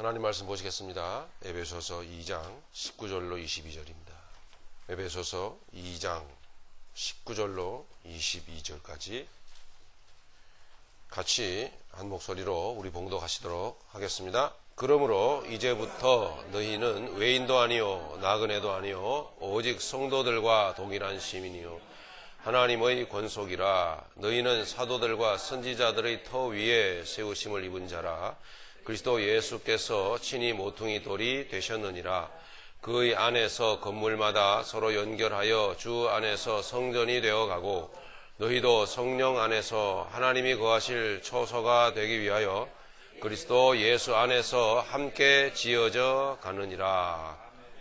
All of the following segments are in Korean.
하나님 말씀 보시겠습니다. 에베소서 2장 19절로 22절입니다. 에베소서 2장 19절로 22절까지 같이 한 목소리로 우리 봉독하시도록 하겠습니다. 그러므로 이제부터 너희는 외인도 아니요 나그네도 아니요 오직 성도들과 동일한 시민이요 하나님의 권속이라. 너희는 사도들과 선지자들의 터 위에 세우심을 입은 자라. 그리스도 예수께서 친히 모퉁이 돌이 되셨느니라. 그의 안에서 건물마다 서로 연결하여 주 안에서 성전이 되어가고 너희도 성령 안에서 하나님이 거하실 초소가 되기 위하여 그리스도 예수 안에서 함께 지어져 가느니라.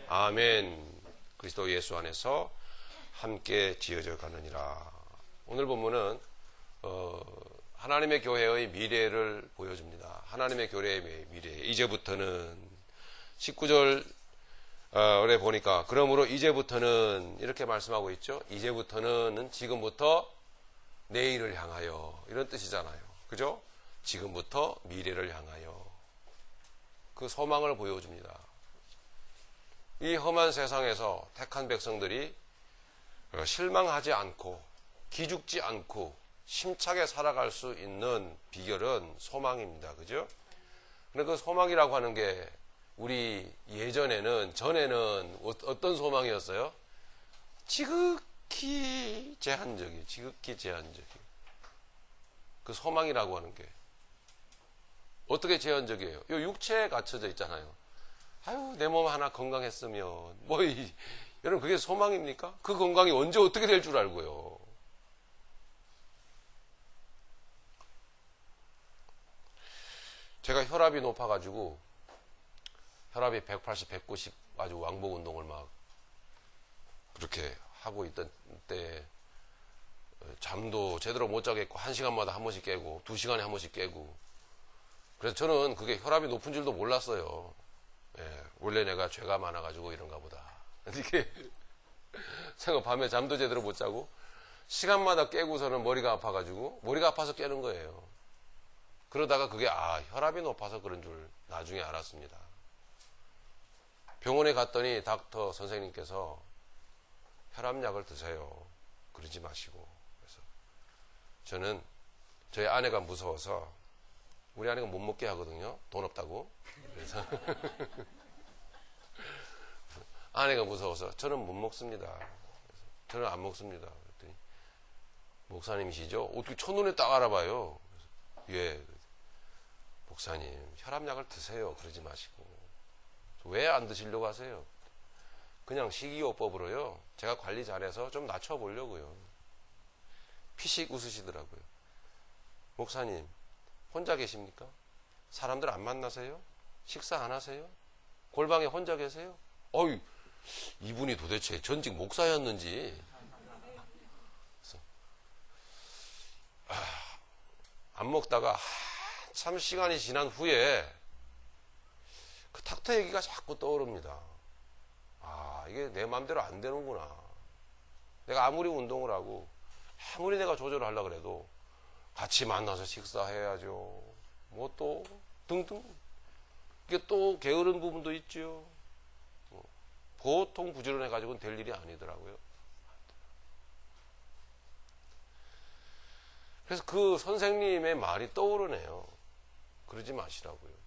아멘. 그리스도 예수 안에서 함께 지어져 가느니라. 오늘 본문은 하나님의 교회의 미래를 보여줍니다. 하나님의 교회의 미래. 이제부터는 19절에 보니까 그러므로 이제부터는 이렇게 말씀하고 있죠. 이제부터는 지금부터 내일을 향하여, 이런 뜻이잖아요. 그죠? 지금부터 미래를 향하여 그 소망을 보여줍니다. 이 험한 세상에서 택한 백성들이 실망하지 않고 기죽지 않고 힘차게 살아갈 수 있는 비결은 소망입니다. 그죠? 근데 그 소망이라고 하는 게 우리 전에는 어떤 소망이었어요? 지극히 제한적이에요. 그 소망이라고 하는 게 어떻게 제한적이에요? 요 육체에 갇혀져 있잖아요. 아유, 내 몸 하나 건강했으면 여러분, 그게 소망입니까? 그 건강이 언제 어떻게 될 줄 알고요. 제가 혈압이 높아가지고 혈압이 180, 190 아주 왕복 운동을 막 그렇게 하고 있던 때 잠도 제대로 못 자겠고 1시간마다 한 번씩 깨고 2시간에 한 번씩 깨고, 그래서 저는 그게 혈압이 높은 줄도 몰랐어요. 예, 원래 내가 죄가 많아가지고 이런가 보다. 이렇게 생각, 밤에 잠도 제대로 못 자고 시간마다 깨고서는 머리가 아파가지고 머리가 아파서 깨는 거예요. 그러다가 그게 혈압이 높아서 그런 줄 나중에 알았습니다. 병원에 갔더니 닥터 선생님께서 혈압약을 드세요. 그러지 마시고. 그래서 저는 저희 아내가 무서워서, 우리 아내가 못 먹게 하거든요. 돈 없다고. 그래서 아내가 무서워서 저는 못 먹습니다. 그래서 저는 안 먹습니다. 그랬더니 목사님이시죠? 어떻게 첫눈에 딱 알아봐요. 그래서 예, 목사님 혈압약을 드세요. 그러지 마시고. 왜 안 드시려고 하세요? 그냥 식이요법으로요, 제가 관리 잘해서 좀 낮춰보려고요. 피식 웃으시더라고요. 목사님 혼자 계십니까? 사람들 안 만나세요? 식사 안 하세요? 골방에 혼자 계세요? 이분이 도대체 전직 목사였는지. 그래서 안 먹다가 참 시간이 지난 후에 그 닥터 얘기가 자꾸 떠오릅니다. 이게 내 마음대로 안 되는구나. 내가 아무리 운동을 하고 아무리 내가 조절을 하려고 그래도 같이 만나서 식사해야죠. 또 등등. 이게 또 게으른 부분도 있죠. 보통 부지런해가지고는 될 일이 아니더라고요. 그래서 그 선생님의 말이 떠오르네요. 그러지 마시라고요.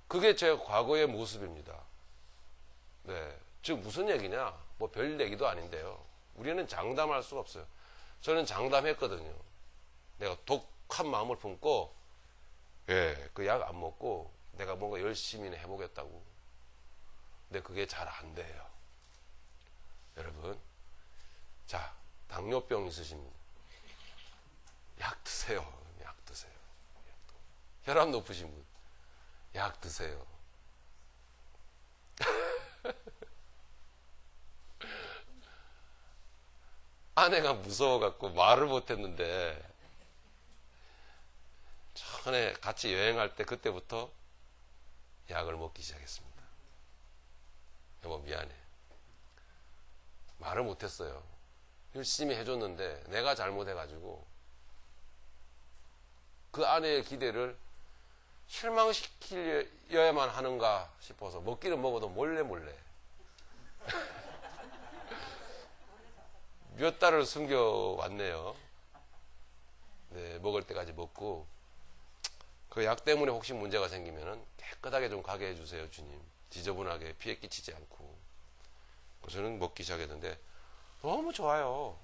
그게 제 과거의 모습입니다. 네. 즉 무슨 얘기냐? 별 얘기도 아닌데요. 우리는 장담할 수가 없어요. 저는 장담했거든요. 내가 독한 마음을 품고 그 약 안 먹고 내가 뭔가 열심히 해보겠다고. 근데 그게 잘 안 돼요. 여러분, 자, 당뇨병 있으십니다. 약 드세요. 약 드세요. 혈압 높으신 분, 약 드세요. 아내가 무서워갖고 말을 못했는데, 전에 같이 여행할 때 그때부터 약을 먹기 시작했습니다. 여보 미안해. 말을 못했어요. 열심히 해줬는데 내가 잘못해가지고 그 아내의 기대를 실망시키려야만 하는가 싶어서 먹기는 먹어도 몰래 몇 달을 숨겨왔네요. 네, 먹을 때까지 먹고 그 약 때문에 혹시 문제가 생기면은 깨끗하게 좀 가게 해주세요, 주님. 지저분하게 피해 끼치지 않고. 저는 먹기 시작했는데 너무 좋아요.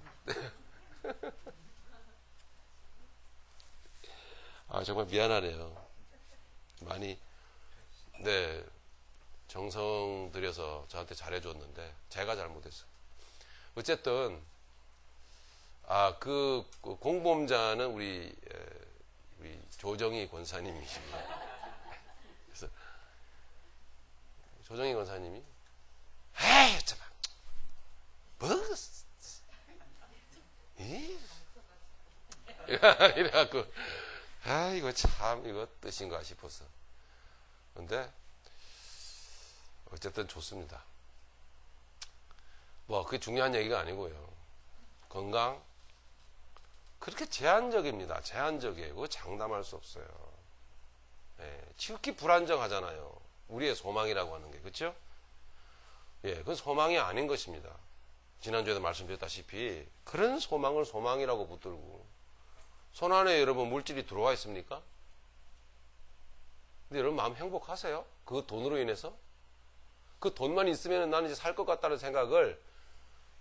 아, 정말 미안하네요. 많이, 네, 정성 들여서 저한테 잘해줬는데 제가 잘못했어요. 어쨌든 그 공범자는 우리 조정희 권사님이십니다. 그래서 조정희 권사님이 에이 잠깐 뭐 이래갖고 이거 참 이거 뜻인가 싶었어. 근데 어쨌든 좋습니다. 뭐 그게 중요한 얘기가 아니고요. 건강 그렇게 제한적입니다. 제한적이에요. 그거 장담할 수 없어요. 예, 지극히 불안정하잖아요. 우리의 소망이라고 하는 게, 그렇죠? 예, 그건 소망이 아닌 것입니다. 지난주에도 말씀드렸다시피 그런 소망을 소망이라고 붙들고 손 안에 여러분 물질이 들어와 있습니까? 근데 여러분 마음 행복하세요? 그 돈으로 인해서? 그 돈만 있으면 나는 이제 살 것 같다는 생각을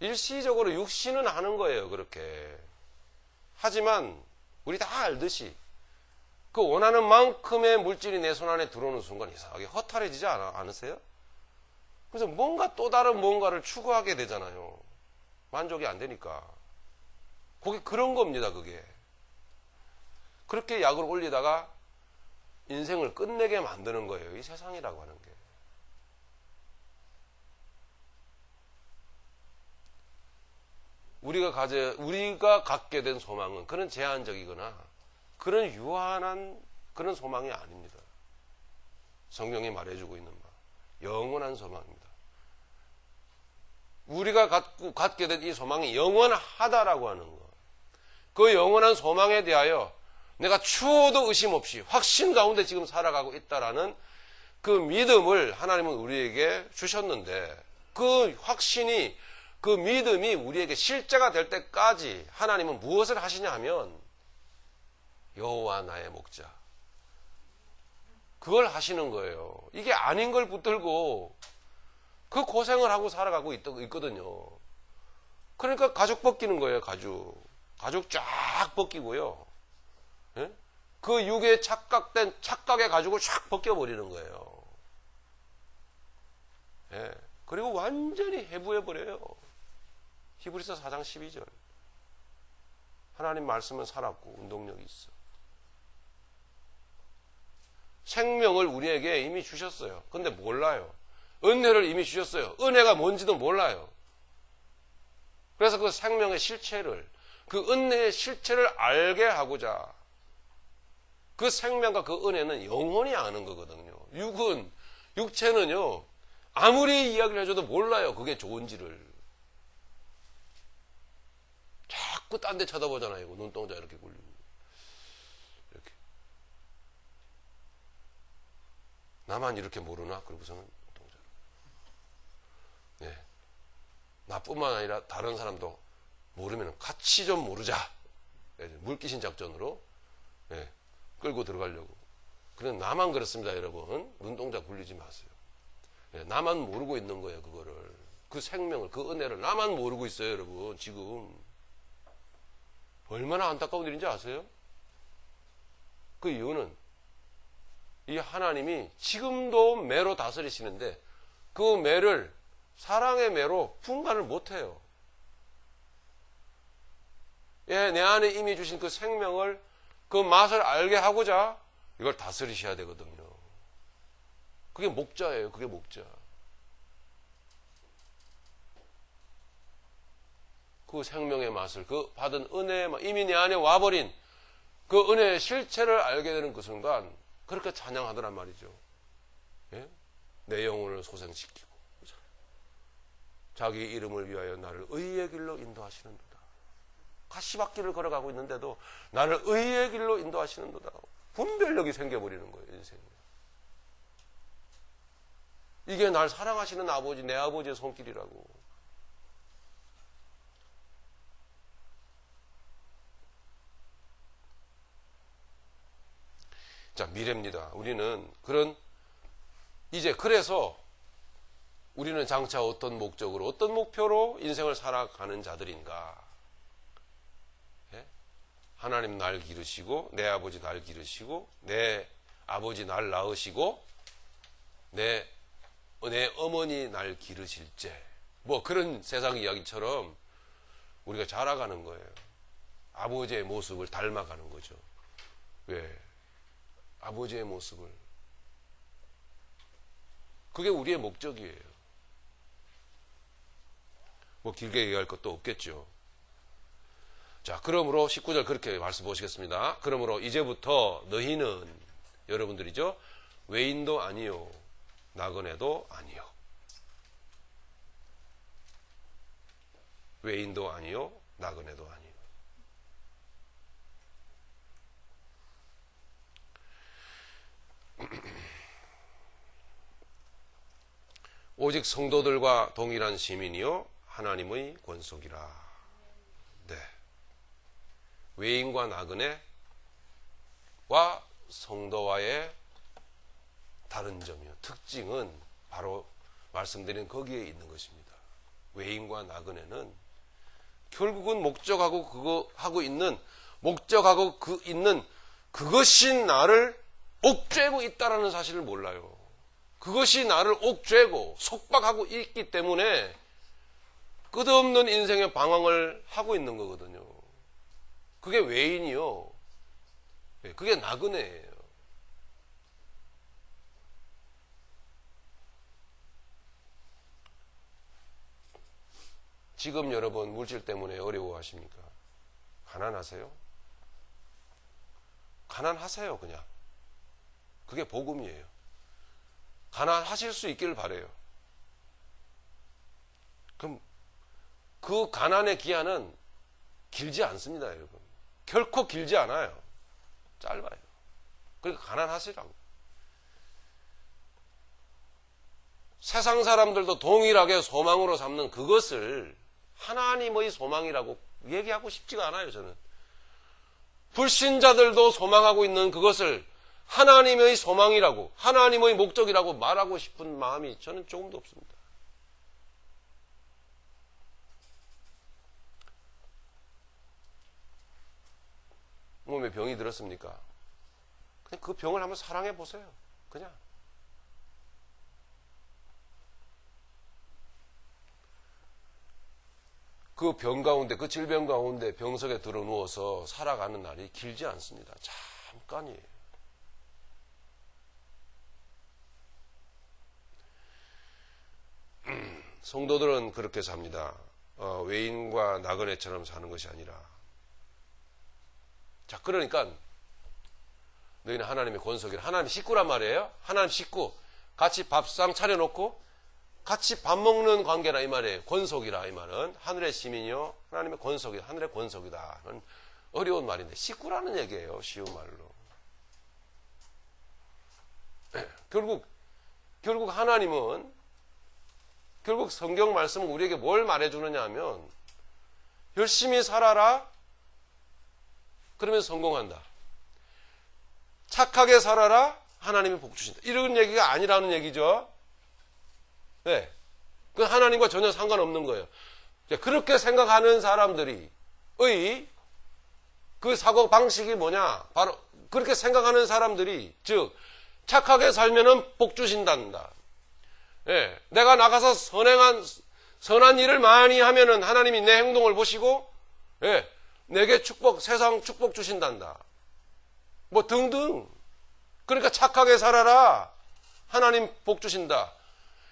일시적으로 육신은 하는 거예요. 그렇게. 하지만 우리 다 알듯이 그 원하는 만큼의 물질이 내 손 안에 들어오는 순간 이상하게 허탈해지지 않으세요? 그래서 뭔가 또 다른 뭔가를 추구하게 되잖아요. 만족이 안 되니까. 그게 그런 겁니다. 그게. 그렇게 약을 올리다가 인생을 끝내게 만드는 거예요. 이 세상이라고 하는 게. 우리가 갖게 된 소망은 그런 제한적이거나 그런 유한한 그런 소망이 아닙니다. 성경이 말해주고 있는 바 영원한 소망입니다. 우리가 갖게 된 이 소망이 영원하다라고 하는 것. 그 영원한 소망에 대하여 내가 추호도 의심 없이 확신 가운데 지금 살아가고 있다라는 그 믿음을 하나님은 우리에게 주셨는데 그 확신이 그 믿음이 우리에게 실제가 될 때까지 하나님은 무엇을 하시냐 하면 여호와 나의 목자 그걸 하시는 거예요. 이게 아닌 걸 붙들고 그 고생을 하고 살아가고 있거든요. 그러니까 가죽 벗기는 거예요. 가죽 쫙 벗기고요. 예? 그 육에 착각된 착각의 가죽을 쫙 벗겨버리는 거예요. 예. 그리고 완전히 해부해버려요. 히브리서 4장 12절. 하나님 말씀은 살았고 운동력이 있어. 생명을 우리에게 이미 주셨어요. 근데 몰라요. 은혜를 이미 주셨어요. 은혜가 뭔지도 몰라요. 그래서 그 생명의 실체를, 그 은혜의 실체를 알게 하고자 그 생명과 그 은혜는 영원히 아는 거거든요. 육체는요, 아무리 이야기를 해줘도 몰라요. 그게 좋은지를. 자꾸 딴 데 쳐다보잖아요. 눈동자 이렇게 굴리고. 이렇게. 나만 이렇게 모르나? 그러고서는 눈동자로. 네. 나뿐만 아니라 다른 사람도 모르면 같이 좀 모르자. 물귀신 작전으로 네. 끌고 들어가려고. 그냥 나만 그렇습니다, 여러분. 눈동자 굴리지 마세요. 네. 나만 모르고 있는 거예요, 그거를. 그 생명을, 그 은혜를 나만 모르고 있어요, 여러분. 지금. 얼마나 안타까운 일인지 아세요? 그 이유는 이 하나님이 지금도 매로 다스리시는데 그 매를 사랑의 매로 분간을 못해요. 예, 내 안에 이미 주신 그 생명을 그 맛을 알게 하고자 이걸 다스리셔야 되거든요. 그게 목자예요. 그게 목자. 그 생명의 맛을, 그 받은 은혜의 맛, 이미 내 안에 와버린 그 은혜의 실체를 알게 되는 그 순간 그렇게 찬양하더란 말이죠. 예? 내 영혼을 소생시키고 자기 이름을 위하여 나를 의의 길로 인도하시는도다. 가시밭길을 걸어가고 있는데도 나를 의의 길로 인도하시는도다. 분별력이 생겨버리는 거예요, 인생에. 이게 날 사랑하시는 아버지, 내 아버지의 손길이라고. 자, 미래입니다. 우리는 그래서 우리는 장차 어떤 목적으로, 어떤 목표로 인생을 살아가는 자들인가. 예? 하나님 날 기르시고, 내 아버지 날 기르시고, 내 아버지 날 낳으시고, 내 어머니 날 기르실제. 뭐 그런 세상 이야기처럼 우리가 자라가는 거예요. 아버지의 모습을 닮아가는 거죠. 왜? 아버지의 모습을. 그게 우리의 목적이에요. 뭐 길게 얘기할 것도 없겠죠. 자, 그러므로 19절 그렇게 말씀 보시겠습니다. 그러므로 이제부터 너희는, 여러분들이죠, 외인도 아니요 나그네도 아니요. 외인도 아니요 나그네도 아니요. 오직 성도들과 동일한 시민이요 하나님의 권속이라. 네. 외인과 나그네와 성도와의 다른 점이요, 특징은 바로 말씀드린 거기에 있는 것입니다. 외인과 나그네는 결국은 목적하고 있는 그것이 나를 옥죄고 있다라는 사실을 몰라요. 그것이 나를 옥죄고 속박하고 있기 때문에 끝없는 인생의 방황을 하고 있는 거거든요. 그게 외인이요. 그게 나그네예요. 지금 여러분 물질 때문에 어려워하십니까? 가난하세요? 가난하세요, 그냥. 그게 복음이에요. 가난하실 수 있기를 바라요. 그럼 그 가난의 기한은 길지 않습니다, 여러분. 결코 길지 않아요. 짧아요. 그러니까 가난하시라고. 세상 사람들도 동일하게 소망으로 삼는 그것을 하나님의 소망이라고 얘기하고 싶지가 않아요, 저는. 불신자들도 소망하고 있는 그것을 하나님의 소망이라고, 하나님의 목적이라고 말하고 싶은 마음이 저는 조금도 없습니다. 몸에 병이 들었습니까? 그냥 그 병을 한번 사랑해 보세요. 그냥. 그 병 가운데, 그 질병 가운데 병석에 들어 누워서 살아가는 날이 길지 않습니다. 잠깐이에요. 성도들은 그렇게 삽니다. 외인과 나그네처럼 사는 것이 아니라. 자, 그러니까 너희는 하나님의 권속이라. 하나님 식구란 말이에요. 하나님 식구. 같이 밥상 차려놓고 같이 밥 먹는 관계라 이 말이에요. 권속이라 이 말은 하늘의 시민이요 하나님의 권속이다. 하늘의 권속이다. 어려운 말인데 식구라는 얘기예요. 쉬운 말로. 결국 하나님은, 결국 성경 말씀은 우리에게 뭘 말해주느냐 하면 열심히 살아라. 그러면 성공한다. 착하게 살아라. 하나님이 복 주신다. 이런 얘기가 아니라는 얘기죠. 네. 그 하나님과 전혀 상관없는 거예요. 그렇게 생각하는 사람들이 그 사고 방식이 뭐냐? 바로 그렇게 생각하는 사람들이, 즉 착하게 살면은 복 주신단다. 예. 내가 나가서 선한 일을 많이 하면은 하나님이 내 행동을 보시고, 예. 내게 세상 축복 주신단다. 뭐 등등. 그러니까 착하게 살아라. 하나님 복 주신다.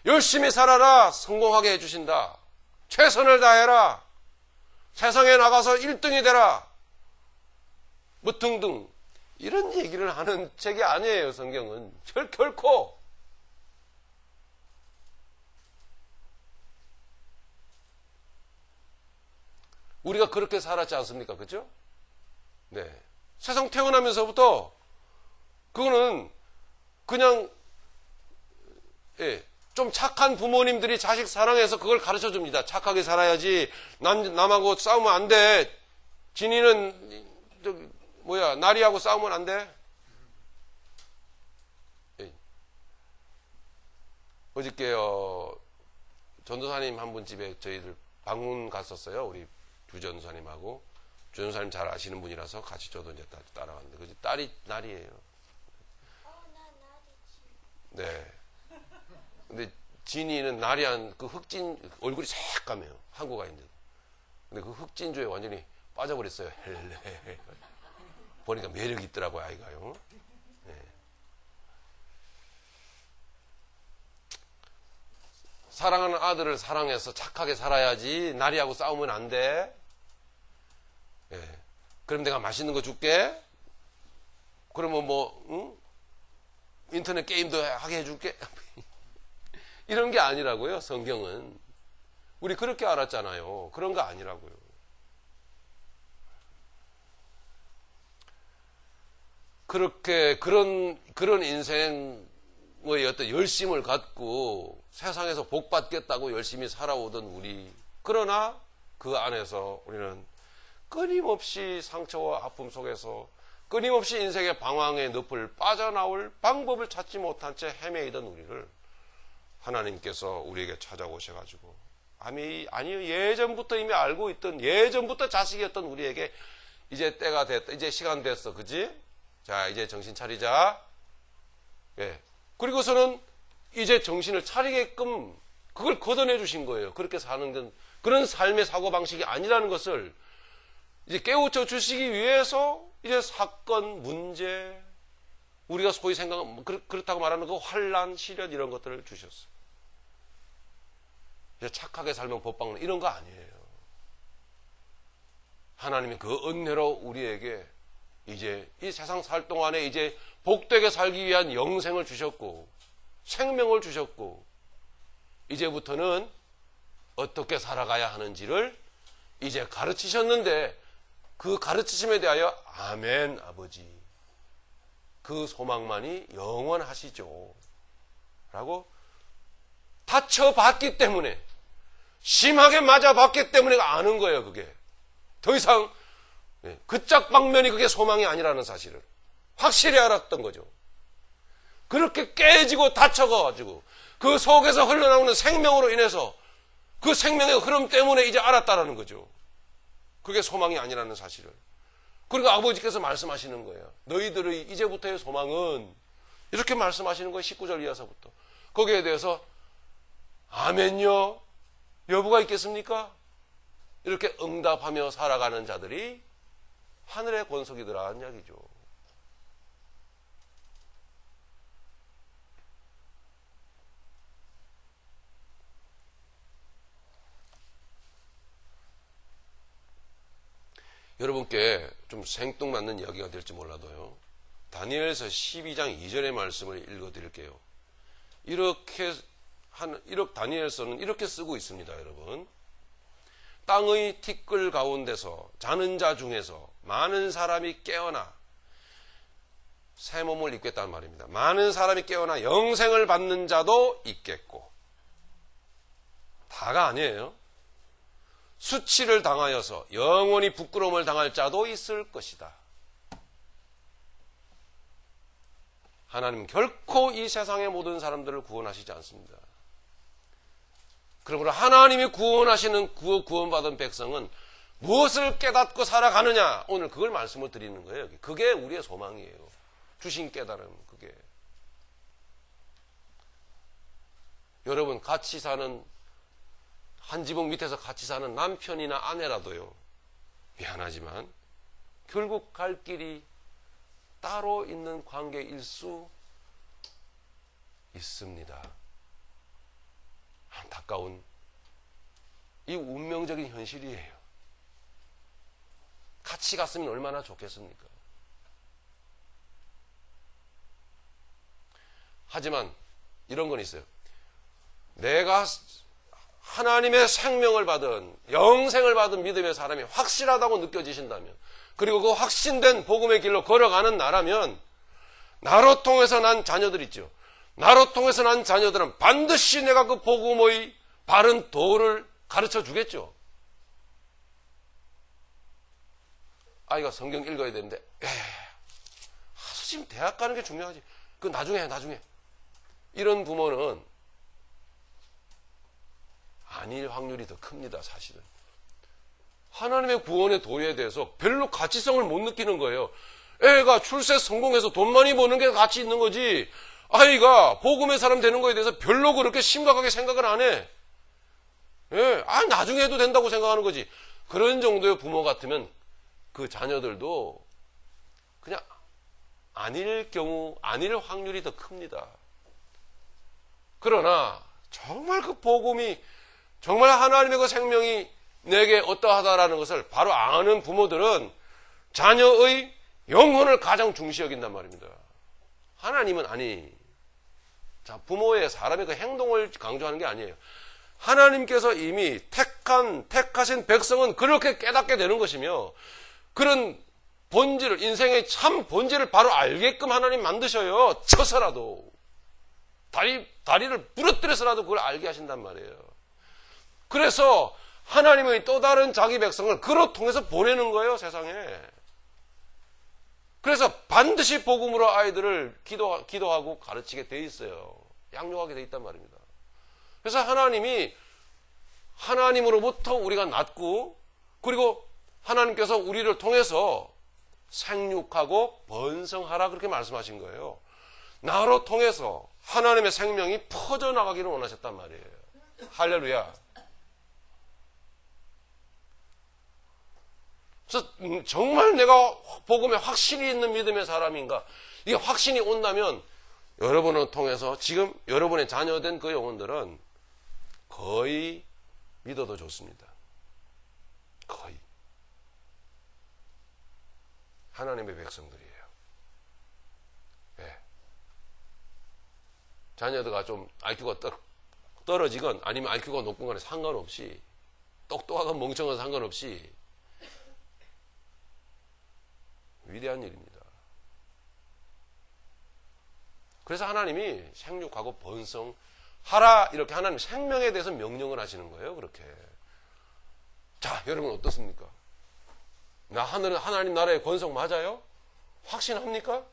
열심히 살아라. 성공하게 해주신다. 최선을 다해라. 세상에 나가서 1등이 되라. 뭐 등등. 이런 얘기를 하는 책이 아니에요, 성경은. 결코. 우리가 그렇게 살았지 않습니까? 그죠? 네. 세상 태어나면서부터 그거는 그냥 예, 좀 착한 부모님들이 자식 사랑해서 그걸 가르쳐 줍니다. 착하게 살아야지. 남하고 싸우면 안 돼. 진이는 나리하고 싸우면 안 돼. 예. 어저께 전도사님 한 분 집에 저희들 방문 갔었어요. 우리 주전도사님하고. 주전도사님 잘 아시는 분이라서 같이 저도 이제 따라왔는데 그 딸이 나리예요. 네. 근데 진이는 나리한 그 흑진 얼굴이 새까매요. 한국 아이인데. 근데 그 흑진조에 완전히 빠져버렸어요. 헬레. 보니까 매력이 있더라고요, 아이가요. 네. 사랑하는 아들을 사랑해서 착하게 살아야지. 나리하고 싸우면 안 돼. 네. 그럼 내가 맛있는 거 줄게. 그러면 응? 인터넷 게임도 하게 해줄게. 이런 게 아니라고요. 성경은. 우리 그렇게 알았잖아요. 그런 거 아니라고요. 그렇게 그런 인생의 어떤 열심을 갖고 세상에서 복 받겠다고 열심히 살아오던 우리. 그러나 그 안에서 우리는 끊임없이 상처와 아픔 속에서 끊임없이 인생의 방황의 늪을 빠져나올 방법을 찾지 못한 채 헤매이던 우리를 하나님께서 우리에게 찾아오셔가지고 아니요 예전부터 이미 알고 있던 예전부터 자식이었던 우리에게 이제 때가 됐다. 이제 시간 됐어. 그지? 자 이제 정신 차리자. 예. 그리고서는 이제 정신을 차리게끔 그걸 걷어내 주신 거예요. 그렇게 사는 그런 삶의 사고방식이 아니라는 것을 이제 깨우쳐 주시기 위해서 이제 사건, 문제, 우리가 소위 그렇다고 말하는 그 환란, 시련 이런 것들을 주셨어요. 이제 착하게 살면 복 받는 이런 거 아니에요. 하나님이 그 은혜로 우리에게 이제 이 세상 살 동안에 이제 복되게 살기 위한 영생을 주셨고 생명을 주셨고 이제부터는 어떻게 살아가야 하는지를 이제 가르치셨는데 그 가르치심에 대하여 아멘 아버지 그 소망만이 영원하시죠 라고 다쳐봤기 때문에 심하게 맞아봤기 때문에 아는 거예요. 그게 더 이상 그 짝방면이 그게 소망이 아니라는 사실을 확실히 알았던 거죠. 그렇게 깨지고 다쳐가지고 그 속에서 흘러나오는 생명으로 인해서 그 생명의 흐름 때문에 이제 알았다라는 거죠. 그게 소망이 아니라는 사실을. 그리고 아버지께서 말씀하시는 거예요. 너희들의 이제부터의 소망은 이렇게 말씀하시는 거예요. 19절 이하서부터. 거기에 대해서 아멘요. 여부가 있겠습니까? 이렇게 응답하며 살아가는 자들이 하늘의 권속이더라는 이야기죠. 여러분께 좀 생뚱맞는 이야기가 될지 몰라도요. 다니엘서 12장 2절의 말씀을 읽어드릴게요. 다니엘서는 이렇게 쓰고 있습니다, 여러분. 땅의 티끌 가운데서 자는 자 중에서 많은 사람이 깨어나 새 몸을 입겠다는 말입니다. 많은 사람이 깨어나 영생을 받는 자도 있겠고 다가 아니에요. 수치를 당하여서 영원히 부끄러움을 당할 자도 있을 것이다. 하나님은 결코 이 세상의 모든 사람들을 구원하시지 않습니다. 그러므로 하나님이 구원하시는 구원받은 백성은 무엇을 깨닫고 살아가느냐, 오늘 그걸 말씀을 드리는 거예요. 그게 우리의 소망이에요. 주신 깨달음, 그게. 여러분 같이 사는 한 지붕 밑에서 같이 사는 남편이나 아내라도요, 미안하지만 결국 갈 길이 따로 있는 관계일 수 있습니다. 안타까운 이 운명적인 현실이에요. 같이 갔으면 얼마나 좋겠습니까? 하지만 이런 건 있어요. 내가 하나님의 생명을 받은, 영생을 받은 믿음의 사람이 확실하다고 느껴지신다면, 그리고 그 확신된 복음의 길로 걸어가는 나라면, 나로 통해서 난 자녀들 있죠. 나로 통해서 난 자녀들은 반드시 내가 그 복음의 바른 도를 가르쳐 주겠죠. 아이가 성경 읽어야 되는데, 지금 대학 가는 게 중요하지. 그 나중에 해, 나중에. 이런 부모는 아닐 확률이 더 큽니다, 사실은. 하나님의 구원의 도리에 대해서 별로 가치성을 못 느끼는 거예요. 애가 출세 성공해서 돈 많이 버는 게 가치 있는 거지, 아이가 복음의 사람 되는 거에 대해서 별로 그렇게 심각하게 생각을 안 해. 나중에 해도 된다고 생각하는 거지. 그런 정도의 부모 같으면 그 자녀들도 그냥 아닐 경우, 아닐 확률이 더 큽니다. 그러나 정말 그 복음이, 정말 하나님의 그 생명이 내게 어떠하다라는 것을 바로 아는 부모들은 자녀의 영혼을 가장 중시 여긴단 말입니다. 하나님은 아니. 자, 부모의, 사람의 그 행동을 강조하는 게 아니에요. 하나님께서 이미 택하신 백성은 그렇게 깨닫게 되는 것이며, 그런 본질을, 인생의 참 본질을 바로 알게끔 하나님 만드셔요. 쳐서라도. 다리를 부러뜨려서라도 그걸 알게 하신단 말이에요. 그래서 하나님의 또 다른 자기 백성을 그로 통해서 보내는 거예요, 세상에. 그래서 반드시 복음으로 아이들을 기도하고 가르치게 돼 있어요. 양육하게 돼 있단 말입니다. 그래서 하나님이, 하나님으로부터 우리가 낳고, 그리고 하나님께서 우리를 통해서 생육하고 번성하라, 그렇게 말씀하신 거예요. 나로 통해서 하나님의 생명이 퍼져나가기를 원하셨단 말이에요. 할렐루야. 그래서 정말 내가 복음에 확신이 있는 믿음의 사람인가, 이게 확신이 온다면 여러분을 통해서 지금 여러분의 자녀된 그 영혼들은 거의 믿어도 좋습니다. 거의 하나님의 백성들이에요. 네. 자녀들가 좀 IQ가 떨어지건 아니면 IQ가 높건 간에 상관없이, 똑똑하건 멍청한 상관없이 위대한 일입니다. 그래서 하나님이 생육하고 번성하라, 이렇게 하나님 생명에 대해서 명령을 하시는 거예요. 그렇게. 자, 여러분 어떻습니까? 하나님 나라의 권속 맞아요? 확신합니까?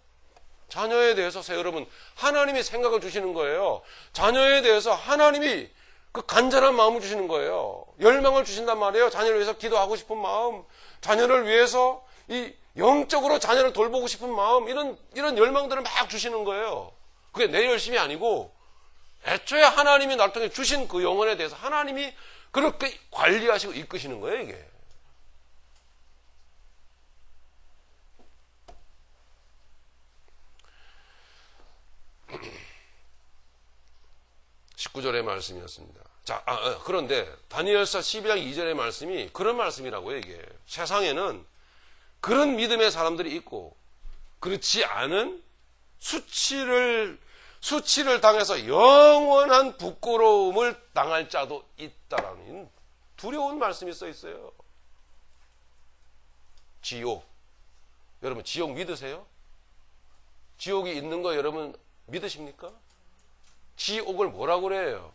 자녀에 대해서 여러분, 하나님이 생각을 주시는 거예요. 자녀에 대해서 하나님이 그 간절한 마음을 주시는 거예요. 열망을 주신단 말이에요. 자녀를 위해서 기도하고 싶은 마음, 자녀를 위해서 이 영적으로 자녀를 돌보고 싶은 마음, 이런 열망들을 막 주시는 거예요. 그게 내 열심이 아니고 애초에 하나님이 날 통해 주신 그 영혼에 대해서 하나님이 그렇게 관리하시고 이끄시는 거예요, 이게. (19절의) 말씀이었습니다. 자, 그런데 다니엘서 12장 2절의 말씀이 그런 말씀이라고요. 이게 세상에는 그런 믿음의 사람들이 있고, 그렇지 않은 수치를 당해서 영원한 부끄러움을 당할 자도 있다라는 두려운 말씀이 써 있어요. 지옥. 여러분, 지옥 믿으세요? 지옥이 있는 거 여러분 믿으십니까? 지옥을 뭐라고 그래요?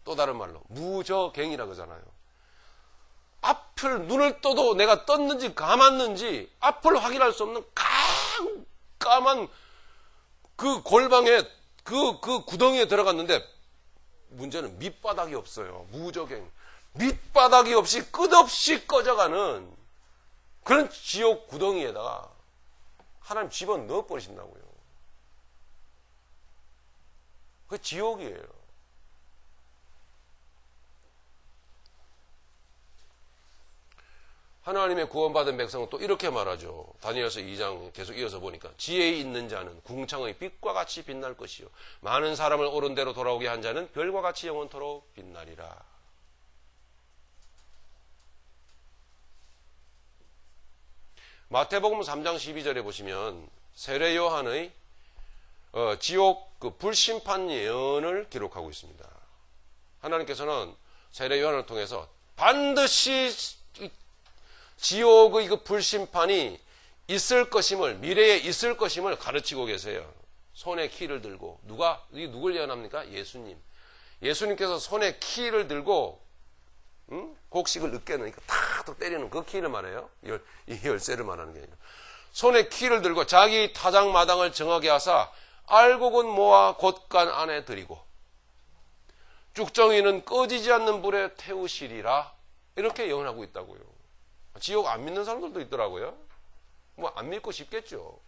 또 다른 말로 무저갱이라고 하잖아요. 앞을 눈을 떠도 내가 떴는지 감았는지 앞을 확인할 수 없는 깜깜한 그 골방에 그 구덩이에 들어갔는데 문제는 밑바닥이 없어요. 무저갱. 밑바닥이 없이 끝없이 꺼져가는 그런 지옥 구덩이에다가 하나님 집어넣어 버리신다고요. 그게 지옥이에요. 하나님의 구원받은 백성은 또 이렇게 말하죠. 다니엘서 2장 계속 이어서 보니까 지혜에 있는 자는 궁창의 빛과 같이 빛날 것이요 많은 사람을 옳은 대로 돌아오게 한 자는 별과 같이 영원토록 빛나리라. 마태복음 3장 12절에 보시면 세례 요한의 지옥 그 불심판 예언을 기록하고 있습니다. 하나님께서는 세례 요한을 통해서 반드시 지옥의 그 불심판이 있을 것임을, 미래에 있을 것임을 가르치고 계세요. 손에 키를 들고. 이게 누굴 예언합니까? 예수님. 예수님께서 손에 키를 들고, 곡식을 으깨는, 탁 때리는 그 키를 말해요. 이 열쇠를 말하는 게 아니라. 손에 키를 들고 자기 타작마당을 정하게 하사, 알곡은 모아 곳간 안에 들이고, 쭉정이는 꺼지지 않는 불에 태우시리라. 이렇게 예언하고 있다고요. 지옥 안 믿는 사람들도 있더라고요. 뭐 안 믿고 싶겠죠.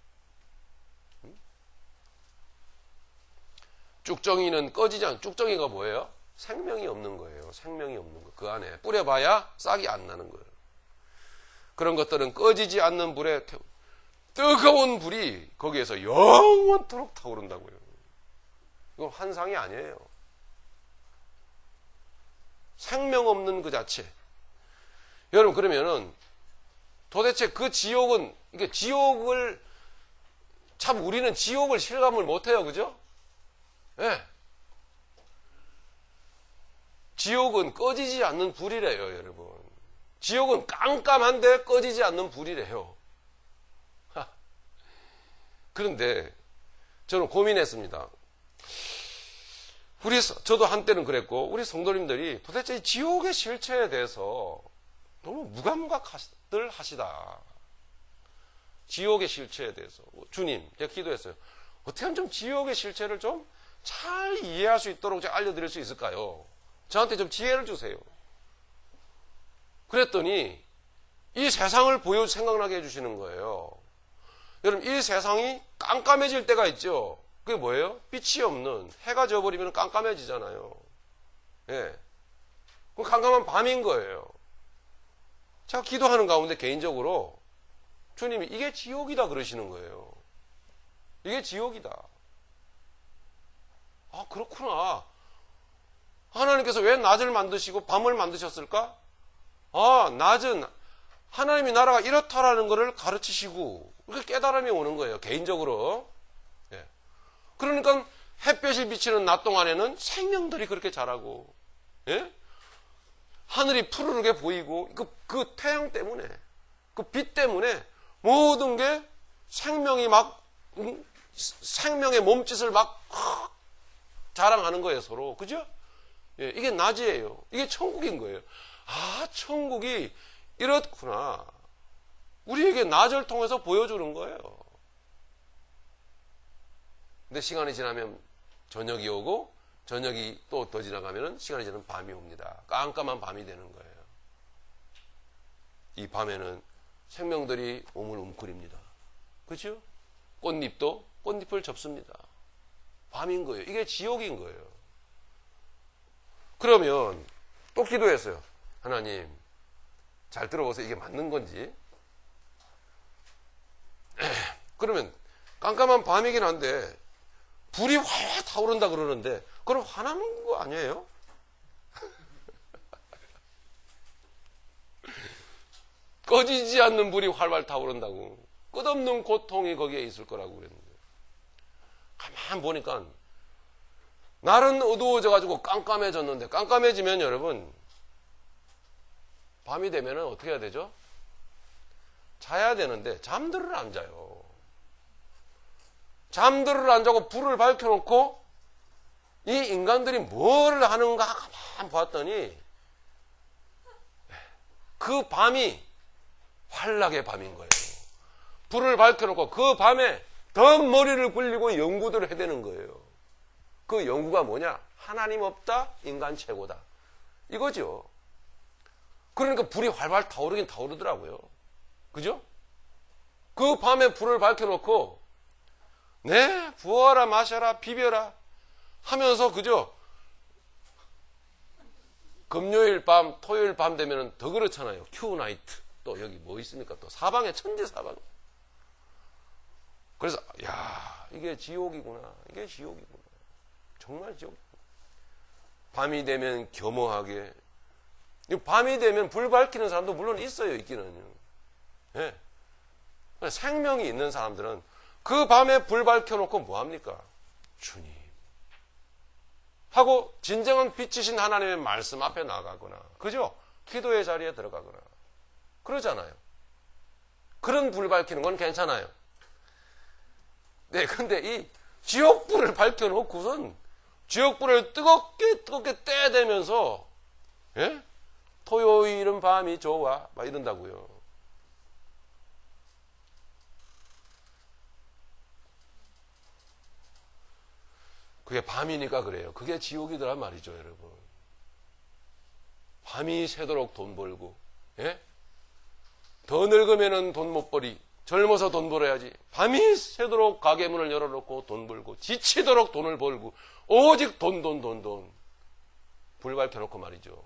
쭉정이는 꺼지지 않는, 쭉정이가 뭐예요? 생명이 없는 거예요. 생명이 없는 거. 그 안에 뿌려봐야 싹이 안 나는 거예요. 그런 것들은 꺼지지 않는 불에 뜨거운 불이 거기에서 영원토록 타오른다고요. 이건 환상이 아니에요. 생명 없는 그 자체. 여러분, 그러면은 도대체 그 지옥은, 이게 지옥을, 참 우리는 지옥을 실감을 못해요. 그죠? 예. 네. 지옥은 꺼지지 않는 불이래요, 여러분. 지옥은 깜깜한데 꺼지지 않는 불이래요. 그런데 저는 고민했습니다. 저도 한때는 그랬고, 우리 성도님들이 도대체 이 지옥의 실체에 대해서 너무 무감각들 하시다. 지옥의 실체에 대해서. 주님, 제가 기도했어요. 어떻게 하면 좀 지옥의 실체를 좀 잘 이해할 수 있도록 제가 알려드릴 수 있을까요? 저한테 좀 지혜를 주세요. 그랬더니 이 세상을 생각나게 해주시는 거예요. 여러분, 이 세상이 깜깜해질 때가 있죠. 그게 뭐예요? 빛이 없는, 해가 져버리면 깜깜해지잖아요. 예. 그 깜깜한 밤인 거예요. 제가 기도하는 가운데 개인적으로 주님이 이게 지옥이다 그러시는 거예요. 이게 지옥이다. 아, 그렇구나. 하나님께서 왜 낮을 만드시고 밤을 만드셨을까? 아, 낮은 하나님의 나라가 이렇다라는 것을 가르치시고 이렇게 깨달음이 오는 거예요. 개인적으로. 예. 그러니까 햇볕이 비치는 낮 동안에는 생명들이 그렇게 자라고, 예? 하늘이 푸르르게 보이고, 그 태양 때문에, 그 빛 때문에 모든 게 생명이 생명의 몸짓을 자랑하는 거예요, 서로. 그죠? 예, 이게 낮이에요. 이게 천국인 거예요. 아, 천국이 이렇구나. 우리에게 낮을 통해서 보여주는 거예요. 근데 시간이 지나면 저녁이 오고, 저녁이 또 더 지나가면 시간이 지나면 밤이 옵니다. 깜깜한 밤이 되는 거예요. 이 밤에는 생명들이 몸을 웅크립니다. 그렇죠? 꽃잎을 접습니다. 밤인 거예요. 이게 지옥인 거예요. 그러면 또 기도했어요. 하나님, 잘 들어보세요. 이게 맞는 건지. 그러면 깜깜한 밤이긴 한데 불이 활활 타오른다 그러는데 그럼 화나는 거 아니에요? 꺼지지 않는 불이 활활 타오른다고. 끝없는 고통이 거기에 있을 거라고 그랬는데 가만 보니까 날은 어두워져가지고 깜깜해졌는데, 깜깜해지면 여러분 밤이 되면 어떻게 해야 되죠? 자야 되는데 잠들을 안 자요. 잠들을 안 자고 불을 밝혀놓고 이 인간들이 뭘 하는가 가만 봤더니 그 밤이 환락의 밤인 거예요. 불을 밝혀놓고 그 밤에 더 머리를 굴리고 연구들을 해대는 거예요. 그 연구가 뭐냐? 하나님 없다, 인간 최고다. 이거죠. 그러니까 불이 활활 타오르긴 타오르더라고요. 그죠? 그 밤에 불을 밝혀놓고 네, 부어라 마셔라 비벼라 하면서, 그죠? 금요일 밤, 토요일 밤 되면 더 그렇잖아요. 큐나이트. 또 여기 뭐 있습니까? 또 사방에 천지사방. 그래서 야, 이게 지옥이구나. 이게 지옥이구나. 정말 지옥. 밤이 되면 겸허하게. 밤이 되면 불 밝히는 사람도 물론 있어요. 있기는요. 예. 생명이 있는 사람들은 그 밤에 불 밝혀놓고 뭐합니까? 주님. 하고 진정한 빛이신 하나님의 말씀 앞에 나가거나, 그죠? 기도의 자리에 들어가거나 그러잖아요. 그런 불 밝히는 건 괜찮아요. 네, 근데 이 지옥불을 밝혀놓고선 지옥불을 뜨겁게 떼대면서, 예? 토요일은 밤이 좋아 막 이런다고요. 그게 밤이니까 그래요. 그게 지옥이더란 말이죠, 여러분. 밤이 새도록 돈 벌고, 예? 더 늙으면은 돈 못 벌이, 젊어서 돈 벌어야지. 밤이 새도록 가게 문을 열어놓고 돈 벌고, 지치도록 돈을 벌고, 오직 돈. 불 밝혀놓고 말이죠.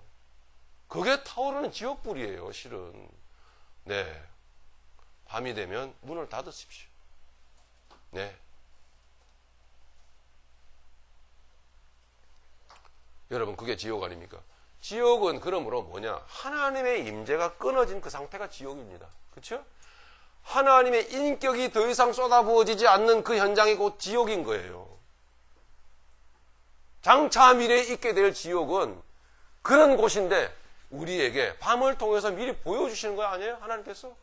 그게 타오르는 지옥불이에요, 실은. 네. 밤이 되면 문을 닫으십시오. 네. 여러분, 그게 지옥 아닙니까? 지옥은 그러므로 뭐냐? 하나님의 임재가 끊어진 그 상태가 지옥입니다. 그렇죠? 하나님의 인격이 더 이상 쏟아부어지지 않는 그 현장이 곧 지옥인 거예요. 장차 미래에 있게 될 지옥은 그런 곳인데 우리에게 밤을 통해서 미리 보여주시는 거 아니에요? 하나님께서?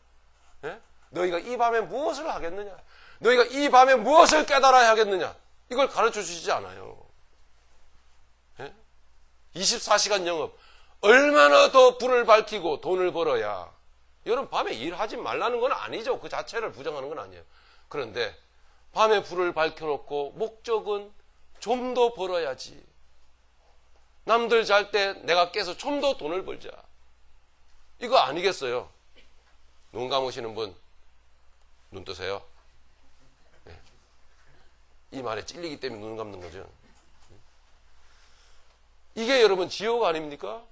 예? 너희가 이 밤에 무엇을 하겠느냐? 너희가 이 밤에 무엇을 깨달아야 하겠느냐? 이걸 가르쳐 주시지 않아요. 24시간 영업, 얼마나 더 불을 밝히고 돈을 벌어야. 여러분, 밤에 일하지 말라는 건 아니죠. 그 자체를 부정하는 건 아니에요. 그런데 밤에 불을 밝혀놓고 목적은 좀 더 벌어야지. 남들 잘 때 내가 깨서 좀 더 돈을 벌자. 이거 아니겠어요? 눈 감으시는 분, 눈 뜨세요. 네. 이 말에 찔리기 때문에 눈 감는 거죠. 이게 여러분 지옥 아닙니까?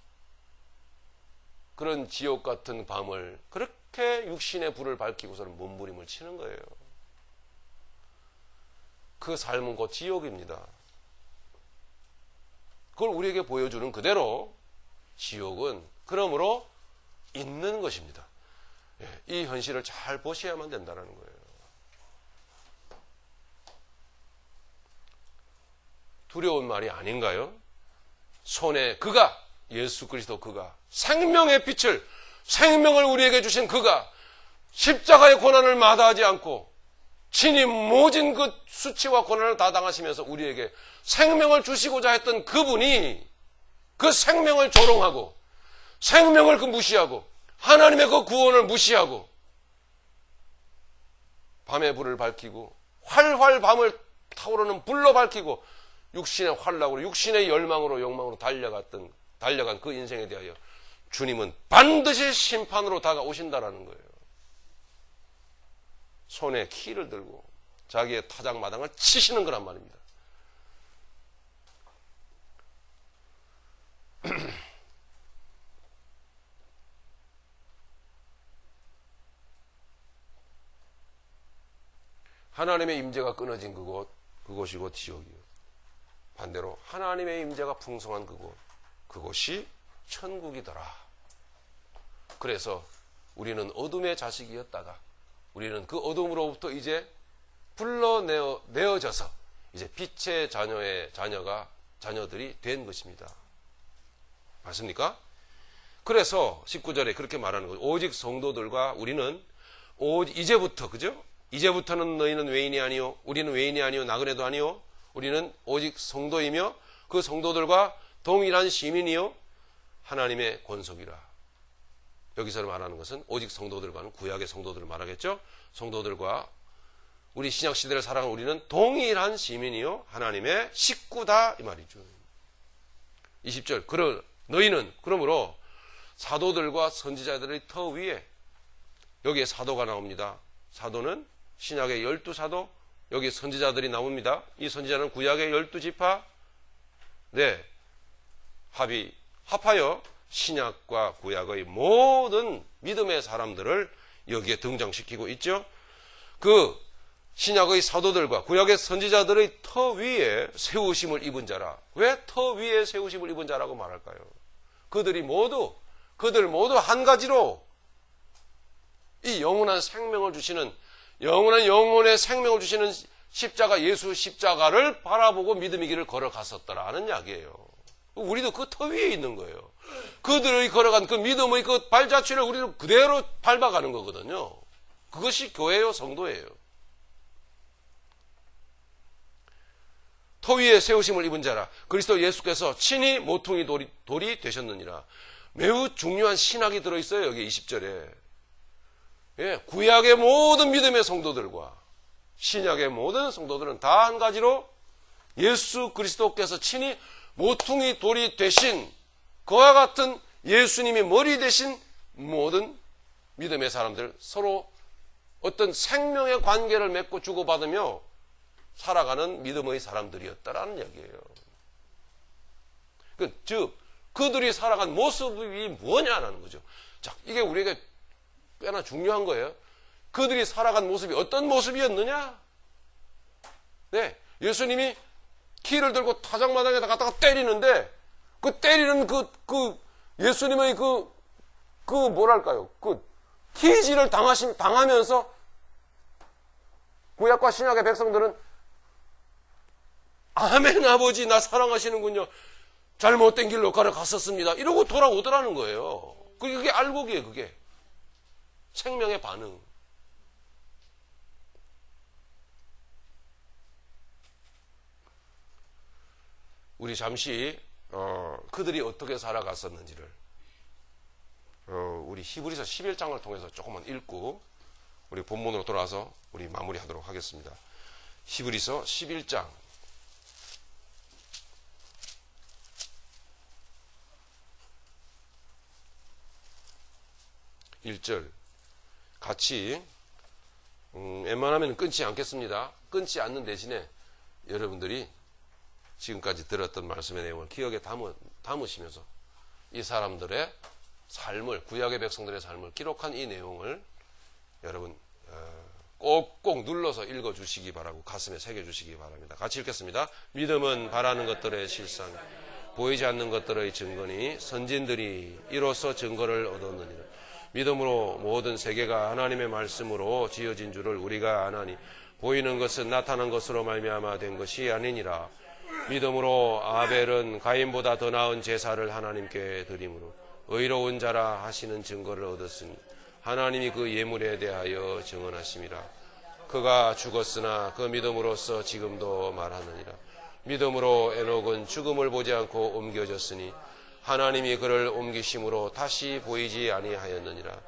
그런 지옥 같은 밤을 그렇게 육신의 불을 밝히고서는 몸부림을 치는 거예요. 그 삶은 곧 지옥입니다. 그걸 우리에게 보여주는 그대로 지옥은 그러므로 있는 것입니다. 이 현실을 잘 보셔야만 된다는 거예요. 두려운 말이 아닌가요? 손에 그가, 예수 그리스도 그가, 생명의 빛을, 생명을 우리에게 주신 그가 십자가의 고난을 마다하지 않고 친히 모진 그 수치와 고난을 다 당하시면서 우리에게 생명을 주시고자 했던 그분이 그 생명을 조롱하고 생명을 그 무시하고 하나님의 그 구원을 무시하고 밤의 불을 밝히고 활활 밤을 타오르는 불로 밝히고 육신의 환락으로, 육신의 열망으로, 욕망으로 달려간 그 인생에 대하여 주님은 반드시 심판으로 다가오신다라는 거예요. 손에 키를 들고 자기의 타작마당을 치시는 거란 말입니다. 하나님의 임재가 끊어진 그곳이 곧 지옥이요. 반대로 하나님의 임재가 풍성한 그곳이 천국이더라. 그래서 우리는 어둠의 자식이었다가 우리는 그 어둠으로부터 이제 불러내어져서 이제 빛의 자녀들이 된 것입니다. 맞습니까? 그래서 19절에 그렇게 말하는 거죠. 오직 성도들과 우리는 이제부터, 그죠? 이제부터는 너희는 외인이 아니요, 우리는 외인이 아니요, 나그네도 아니요, 우리는 오직 성도이며 그 성도들과 동일한 시민이요 하나님의 권속이라. 여기서 말하는 것은 오직 성도들과는 구약의 성도들을 말하겠죠. 성도들과 우리 신약시대를 살아가는 우리는 동일한 시민이요 하나님의 식구다 이 말이죠. 20절 너희는 그러므로 사도들과 선지자들의 터 위에, 여기에 사도가 나옵니다. 사도는 신약의 12사도, 여기 선지자들이 나옵니다. 이 선지자는 구약의 12지파, 네, 합하여 신약과 구약의 모든 믿음의 사람들을 여기에 등장시키고 있죠. 그 신약의 사도들과 구약의 선지자들의 터 위에 세우심을 입은 자라. 왜 터 위에 세우심을 입은 자라고 말할까요? 그들 모두 한 가지로 이 영원한 생명을 주시는, 영원한 영혼의 생명을 주시는 십자가, 예수 십자가를 바라보고 믿음의 길을 걸어갔었더라는 이야기예요. 우리도 그 터 위에 있는 거예요. 그들의 걸어간 그 믿음의 그 발자취를 우리도 그대로 밟아가는 거거든요. 그것이 교회요, 성도예요. 터 위에 세우심을 입은 자라 그리스도 예수께서 친히 모퉁이 돌이 되셨느니라. 매우 중요한 신학이 들어있어요. 여기 20절에. 예, 구약의 모든 믿음의 성도들과 신약의 모든 성도들은 다 한 가지로 예수 그리스도께서 친히 모퉁이 돌이 되신 그와 같은 예수님이 머리 되신 모든 믿음의 사람들, 서로 어떤 생명의 관계를 맺고 주고받으며 살아가는 믿음의 사람들이었다라는 이야기예요. 즉 그들이 살아간 모습이 뭐냐라는 거죠. 자, 이게 우리에게 꽤나 중요한 거예요. 그들이 살아간 모습이 어떤 모습이었느냐? 네, 예수님이 키를 들고 타작마당에다 갖다가 때리는데 그 때리는 예수님의 뭐랄까요? 키질을 당하면서 구약과 신약의 백성들은 아멘 아버지 나 사랑하시는군요. 잘못된 길로 걸어갔었습니다. 이러고 돌아오더라는 거예요. 그게 알곡이에요. 그게 생명의 반응. 우리 잠시 그들이 어떻게 살아갔었는지를 우리 히브리서 11장을 통해서 조금만 읽고 우리 본문으로 돌아와서 우리 마무리하도록 하겠습니다. 히브리서 11장 1절 같이 웬만하면 끊지 않겠습니다. 끊지 않는 대신에 여러분들이 지금까지 들었던 말씀의 내용을 기억에 담으시면서 이 사람들의 삶을, 구약의 백성들의 삶을 기록한 이 내용을 여러분 꼭꼭 눌러서 읽어주시기 바라고 가슴에 새겨주시기 바랍니다. 같이 읽겠습니다. 믿음은 바라는 것들의 실상, 보이지 않는 것들의 증거니 선진들이 이로써 증거를 얻었느니라. 믿음으로 모든 세계가 하나님의 말씀으로 지어진 줄을 우리가 아나니 보이는 것은 나타난 것으로 말미암아 된 것이 아니니라. 믿음으로 아벨은 가인보다 더 나은 제사를 하나님께 드림으로 의로운 자라 하시는 증거를 얻었으니 하나님이 그 예물에 대하여 증언하심이라. 그가 죽었으나 그 믿음으로써 지금도 말하느니라. 믿음으로 에녹은 죽음을 보지 않고 옮겨졌으니 하나님이 그를 옮기심으로 다시 보이지 아니하였느니라.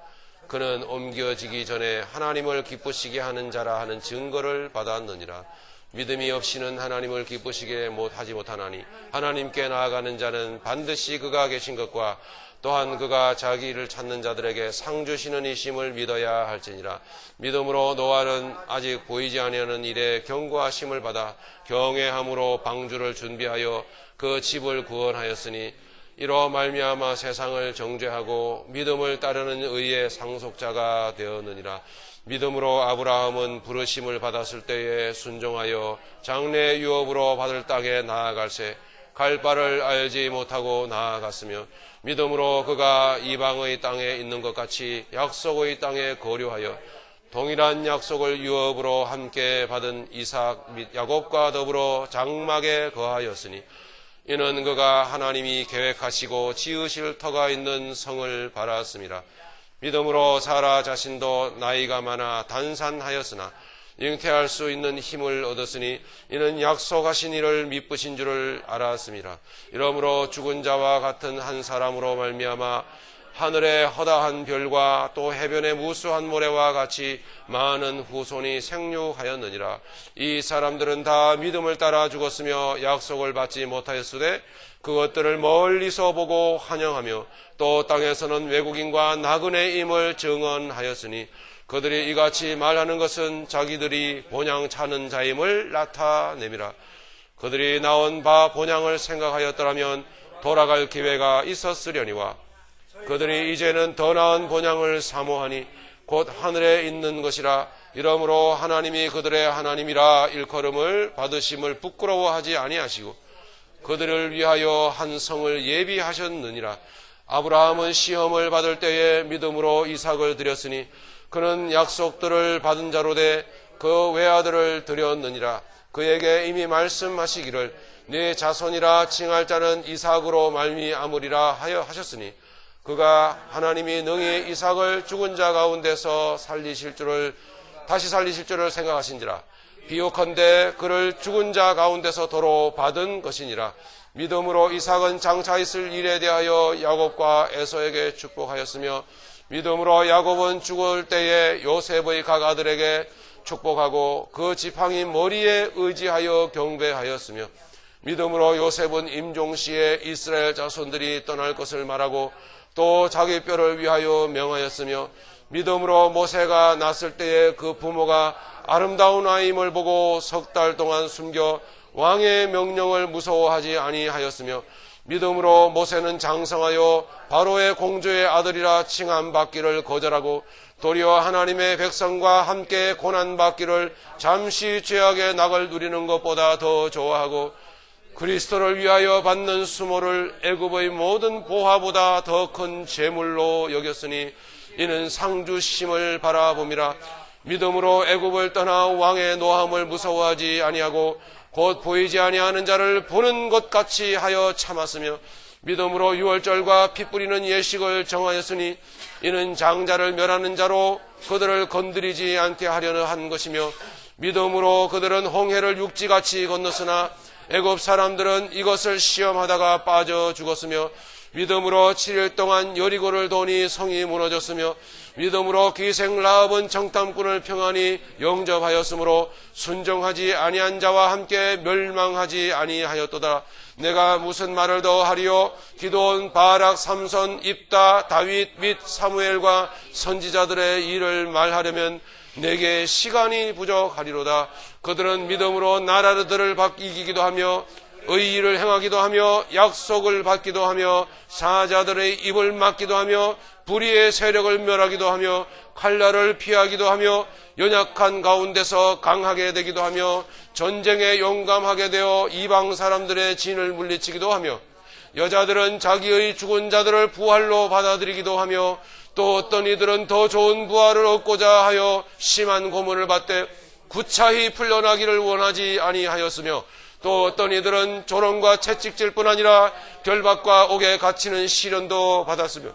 그는 옮겨지기 전에 하나님을 기쁘시게 하는 자라 하는 증거를 받았느니라. 믿음이 없이는 하나님을 기쁘시게 하지 못하나니 하나님께 나아가는 자는 반드시 그가 계신 것과 또한 그가 자기를 찾는 자들에게 상 주시는 이심을 믿어야 할지니라. 믿음으로 노아는 아직 보이지 아니하는 일에 경고하심을 받아 경외함으로 방주를 준비하여 그 집을 구원하였으니 이로 말미암아 세상을 정죄하고 믿음을 따르는 의의 상속자가 되었느니라. 믿음으로 아브라함은 부르심을 받았을 때에 순종하여 장래 유업으로 받을 땅에 나아갈새 갈 바를 알지 못하고 나아갔으며 믿음으로 그가 이방의 땅에 있는 것 같이 약속의 땅에 거류하여 동일한 약속을 유업으로 함께 받은 이삭 및 야곱과 더불어 장막에 거하였으니 이는 그가 하나님이 계획하시고 지으실 터가 있는 성을 바랐습니다. 믿음으로 사라 자신도 나이가 많아 단산하였으나 잉태할 수 있는 힘을 얻었으니 이는 약속하신 이를 미쁘신 줄을 알았습니다. 이러므로 죽은 자와 같은 한 사람으로 말미암아 하늘의 허다한 별과 또 해변의 무수한 모래와 같이 많은 후손이 생육하였느니라. 이 사람들은 다 믿음을 따라 죽었으며 약속을 받지 못하였으되 그것들을 멀리서 보고 환영하며 또 땅에서는 외국인과 나그네임을 증언하였으니 그들이 이같이 말하는 것은 자기들이 본향 차는 자임을 나타내미라. 그들이 나온 바 본향을 생각하였더라면 돌아갈 기회가 있었으려니와 그들이 이제는 더 나은 본향을 사모하니 곧 하늘에 있는 것이라. 이러므로 하나님이 그들의 하나님이라 일컬음을 받으심을 부끄러워하지 아니하시고 그들을 위하여 한 성을 예비하셨느니라. 아브라함은 시험을 받을 때에 믿음으로 이삭을 드렸으니 그는 약속들을 받은 자로 돼 그 외아들을 드렸느니라. 그에게 이미 말씀하시기를 네 자손이라 칭할 자는 이삭으로 말미암으리라 하여 하셨으니 그가 하나님이 능히 이삭을 죽은 자 가운데서 다시 살리실 줄을 생각하신지라. 비옥한데 그를 죽은 자 가운데서 도로 받은 것이니라. 믿음으로 이삭은 장차 있을 일에 대하여 야곱과 에서에게 축복하였으며 믿음으로 야곱은 죽을 때에 요셉의 각 아들에게 축복하고 그 지팡이 머리에 의지하여 경배하였으며 믿음으로 요셉은 임종시에 이스라엘 자손들이 떠날 것을 말하고 또 자기 뼈를 위하여 명하였으며 믿음으로 모세가 났을 때에 그 부모가 아름다운 아임을 보고 3달 동안 숨겨 왕의 명령을 무서워하지 아니하였으며 믿음으로 모세는 장성하여 바로의 공주의 아들이라 칭함받기를 거절하고 도리어 하나님의 백성과 함께 고난받기를 잠시 죄악의 낙을 누리는 것보다 더 좋아하고 그리스도를 위하여 받는 수모를 애굽의 모든 보화보다 더 큰 재물로 여겼으니 이는 상주심을 바라봄이라. 믿음으로 애굽을 떠나 왕의 노함을 무서워하지 아니하고 곧 보이지 아니하는 자를 보는 것 같이 하여 참았으며 믿음으로 유월절과 피 뿌리는 예식을 정하였으니 이는 장자를 멸하는 자로 그들을 건드리지 않게 하려는 한 것이며 믿음으로 그들은 홍해를 육지같이 건넜으나 애굽 사람들은 이것을 시험하다가 빠져 죽었으며 믿음으로 7일 동안 여리고를 도니 성이 무너졌으며 믿음으로 기생 라합은 정탐꾼을 평안히 영접하였으므로 순종하지 아니한 자와 함께 멸망하지 아니하였도다. 내가 무슨 말을 더 하리요? 기드온, 바락, 삼손, 입다, 다윗 및 사무엘과 선지자들의 일을 말하려면 내게 시간이 부족하리로다. 그들은 믿음으로 나라들을 이기기도 하며 의의를 행하기도 하며 약속을 받기도 하며 사자들의 입을 막기도 하며 불의의 세력을 멸하기도 하며 칼날을 피하기도 하며 연약한 가운데서 강하게 되기도 하며 전쟁에 용감하게 되어 이방 사람들의 진을 물리치기도 하며 여자들은 자기의 죽은 자들을 부활로 받아들이기도 하며 또 어떤 이들은 더 좋은 부활을 얻고자 하여 심한 고문을 받되 구차히 풀려나기를 원하지 아니하였으며 또 어떤 이들은 조롱과 채찍질 뿐 아니라 결박과 옥에 갇히는 시련도 받았으며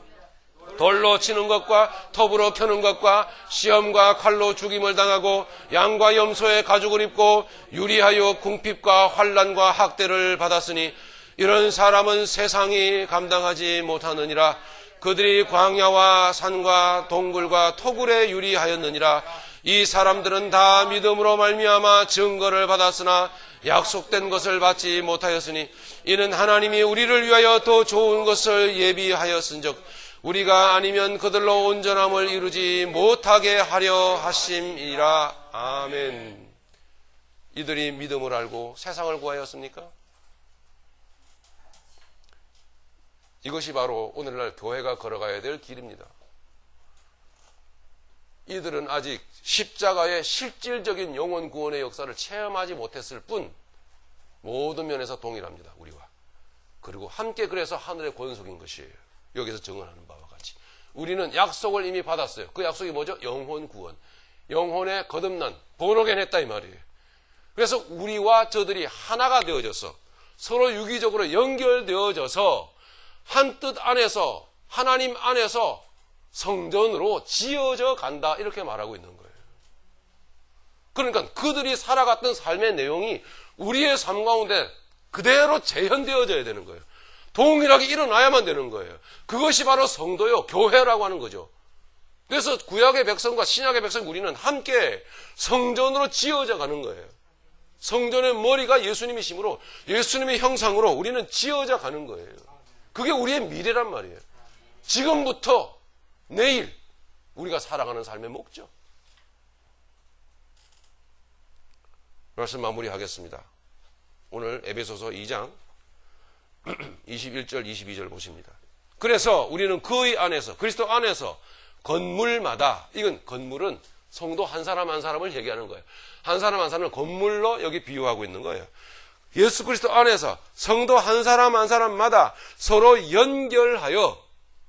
돌로 치는 것과 톱으로 켜는 것과 시험과 칼로 죽임을 당하고 양과 염소의 가죽을 입고 유리하여 궁핍과 환난과 학대를 받았으니 이런 사람은 세상이 감당하지 못하느니라. 그들이 광야와 산과 동굴과 토굴에 유리하였느니라. 이 사람들은 다 믿음으로 말미암아 증거를 받았으나 약속된 것을 받지 못하였으니 이는 하나님이 우리를 위하여 더 좋은 것을 예비하였은즉 우리가 아니면 그들로 온전함을 이루지 못하게 하려 하심이라. 아멘. 이들이 믿음을 알고 세상을 구하였습니까? 이것이 바로 오늘날 교회가 걸어가야 될 길입니다. 이들은 아직 십자가의 실질적인 영혼 구원의 역사를 체험하지 못했을 뿐 모든 면에서 동일합니다. 우리와. 그리고 함께 그래서 하늘의 권속인 것이에요. 여기서 증언하는 바와 같이. 우리는 약속을 이미 받았어요. 그 약속이 뭐죠? 영혼 구원. 영혼의 거듭난, 본어겐 했다 이 말이에요. 그래서 우리와 저들이 하나가 되어져서 서로 유기적으로 연결되어져서 한 뜻 안에서 하나님 안에서 성전으로 지어져 간다 이렇게 말하고 있는 거예요. 그러니까 그들이 살아갔던 삶의 내용이 우리의 삶 가운데 그대로 재현되어져야 되는 거예요. 동일하게 일어나야만 되는 거예요. 그것이 바로 성도요, 교회라고 하는 거죠. 그래서 구약의 백성과 신약의 백성 우리는 함께 성전으로 지어져 가는 거예요. 성전의 머리가 예수님이시므로 예수님의 형상으로 우리는 지어져 가는 거예요. 그게 우리의 미래란 말이에요. 지금부터 내일 우리가 살아가는 삶의 목적. 말씀 마무리하겠습니다. 오늘 에베소서 2장 21절 22절 보십니다. 그래서 우리는 그의 안에서 그리스도 안에서 건물마다, 이건 건물은 성도 한 사람 한 사람을 얘기하는 거예요. 한 사람 한 사람을 건물로 여기 비유하고 있는 거예요. 예수 그리스도 안에서 성도 한 사람 한 사람마다 서로 연결하여,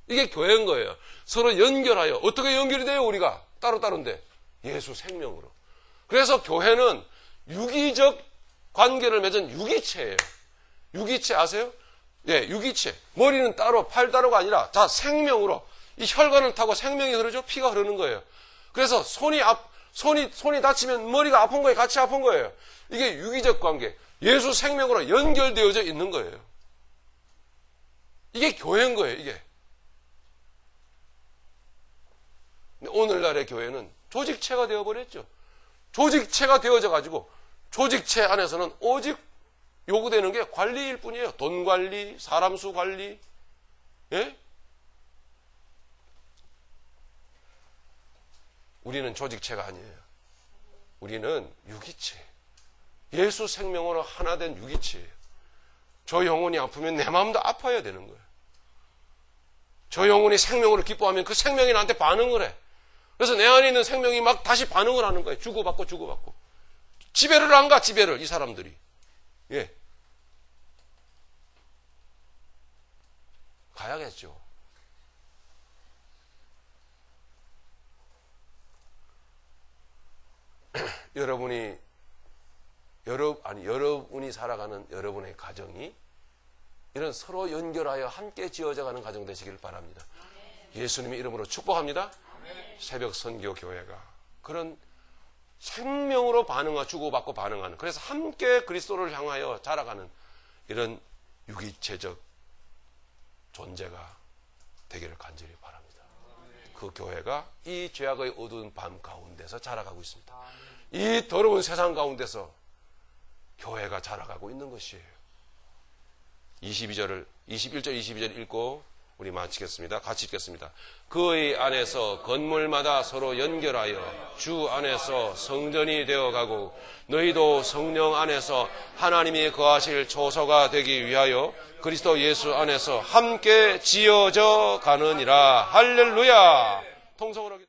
이게 교회인 거예요. 서로 연결하여. 어떻게 연결이 돼요? 우리가 따로따로인데 예수 생명으로. 그래서 교회는 유기적 관계를 맺은 유기체예요. 유기체 아세요? 예, 유기체. 머리는 따로, 팔 따로가 아니라 다 생명으로 이 혈관을 타고 생명이 흐르죠. 피가 흐르는 거예요. 그래서 손이 다치면 머리가 아픈 거예요. 같이 아픈 거예요. 이게 유기적 관계. 예수 생명으로 연결되어져 있는 거예요. 이게 교회인 거예요, 이게. 오늘날의 교회는 조직체가 되어버렸죠. 조직체가 되어져 가지고 조직체 안에서는 오직 요구되는 게 관리일 뿐이에요. 돈 관리, 사람 수 관리. 예? 우리는 조직체가 아니에요. 우리는 유기체. 예수 생명으로 하나 된 유기체예요. 저 영혼이 아프면 내 마음도 아파야 되는 거예요. 저 영혼이 생명으로 기뻐하면 그 생명이 나한테 반응을 해. 그래서 내 안에 있는 생명이 막 다시 반응을 하는 거예요. 주고받고 주고받고. 지배를 안 가, 지배를, 이 사람들이. 예. 가야겠죠. 여러분이 살아가는 여러분의 가정이 이런 서로 연결하여 함께 지어져가는 가정 되시길 바랍니다. 예수님의 이름으로 축복합니다. 새벽 선교 교회가 그런 생명으로 주고받고 반응하는, 그래서 함께 그리스도를 향하여 자라가는 이런 유기체적 존재가 되기를 간절히 바랍니다. 그 교회가 이 죄악의 어두운 밤 가운데서 자라가고 있습니다. 이 더러운 세상 가운데서 교회가 자라가고 있는 것이에요. 21절, 22절 읽고 우리 마치겠습니다. 같이 읽겠습니다. 그의 안에서 건물마다 서로 연결하여 주 안에서 성전이 되어가고 너희도 성령 안에서 하나님이 거하실 초소가 되기 위하여 그리스도 예수 안에서 함께 지어져 가느니라. 할렐루야. 통성으로